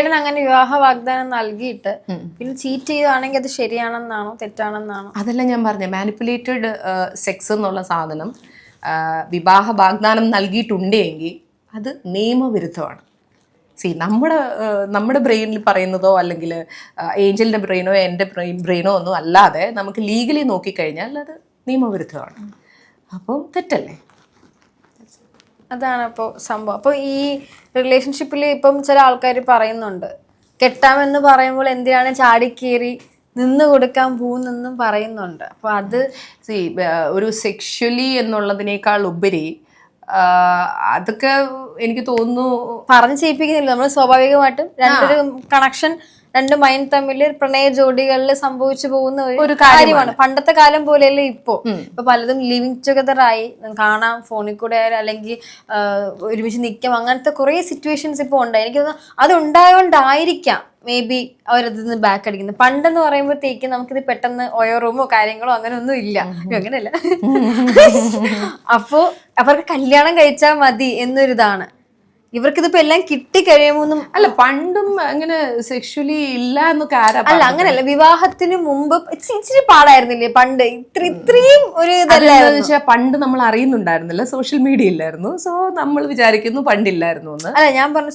ചേട്ടൻ അങ്ങനെ വിവാഹ വാഗ്ദാനം നൽകിയിട്ട് പിന്നെ ചീറ്റ് ചെയ്യുകയാണെങ്കിൽ അത് ശരിയാണെന്നാണോ തെറ്റാണെന്നാണോ? അതല്ല ഞാൻ പറഞ്ഞത്, മാനിപ്പുലേറ്റഡ് സെക്സ് എന്നുള്ള സാധനം വിവാഹ വാഗ്ദാനം നൽകിയിട്ടുണ്ടെങ്കിൽ അത് നിയമവിരുദ്ധമാണ്. നമ്മുടെ ബ്രെയിനിൽ പറയുന്നതോ അല്ലെങ്കിൽ ഏഞ്ചലിൻ്റെ ബ്രെയിനോ എൻ്റെ ബ്രെയിനോ ഒന്നും അല്ലാതെ നമുക്ക് ലീഗലി നോക്കിക്കഴിഞ്ഞാൽ അത് നിയമവിരുദ്ധമാണ്. അപ്പം തെറ്റല്ലേ? അതാണ് അപ്പോൾ സംഭവം. അപ്പോൾ ഈ റിലേഷൻഷിപ്പിൽ ഇപ്പം ചില ആൾക്കാർ പറയുന്നുണ്ട്, കെട്ടാമെന്ന് പറയുമ്പോൾ എന്തിനാണ് ചാടിക്കേറി നിന്ന് കൊടുക്കാൻ പോകുന്നെന്നും പറയുന്നുണ്ട്. അപ്പോൾ അത് ഒരു സെക്ഷലി എന്നുള്ളതിനേക്കാൾ ഉപരി അതൊക്കെ എനിക്ക് തോന്നുന്നു പറഞ്ഞ് ചെയ്യിപ്പിക്കുന്നില്ല. നമ്മൾ സ്വാഭാവികമായിട്ടും രണ്ടൊരു കണക്ഷൻ, രണ്ട് മൈൻഡ് തമ്മിൽ പ്രണയ ജോഡികളിൽ സംഭവിച്ചു പോകുന്ന ഒരു കാര്യമാണ്. പണ്ടത്തെ കാലം പോലെയല്ലേ ഇപ്പൊ പലതും ലിവിങ് ടുഗദർ ആയി, കാണാം ഫോണിൽ കൂടെ ആയാലും അല്ലെങ്കിൽ ഒരുമിച്ച് നിൽക്കാം, അങ്ങനത്തെ കുറെ സിറ്റുവേഷൻസ് ഇപ്പൊ ഉണ്ട്. എനിക്ക് തോന്നുന്നു അത് ഉണ്ടായോണ്ടായിരിക്കാം മേ ബി അവരതിൽ നിന്ന് ബാക്ക് അടിക്കുന്നത്. പണ്ടെന്ന് പറയുമ്പോഴത്തേക്ക് നമുക്കിത് പെട്ടെന്ന് ഓയോ റൂമോ കാര്യങ്ങളോ അങ്ങനെ ഒന്നും ഇല്ല, അങ്ങനെയല്ല. അപ്പോ അവർക്ക് കല്യാണം കഴിച്ചാൽ മതി എന്നൊരിതാണ്. ഇവർക്കിതിപ്പോ എല്ലാം കിട്ടിക്കഴിയുമ്പോന്നും അല്ല, പണ്ടും അങ്ങനെ സെക്ഷലി ഇല്ല എന്നൊക്കെ അല്ല, അങ്ങനെയല്ല. വിവാഹത്തിന് മുമ്പ് ഇച്ചിരി പാടായിരുന്നില്ലേ പണ്ട്? ഇത്രയും ഒരു ഇതല്ല. പണ്ട് നമ്മൾ അറിയുന്നുണ്ടായിരുന്നില്ല, സോഷ്യൽ മീഡിയ ഇല്ലായിരുന്നു. സോ നമ്മൾ വിചാരിക്കുന്നു പണ്ടില്ലായിരുന്നു എന്ന്. അല്ല, ഞാൻ പറഞ്ഞു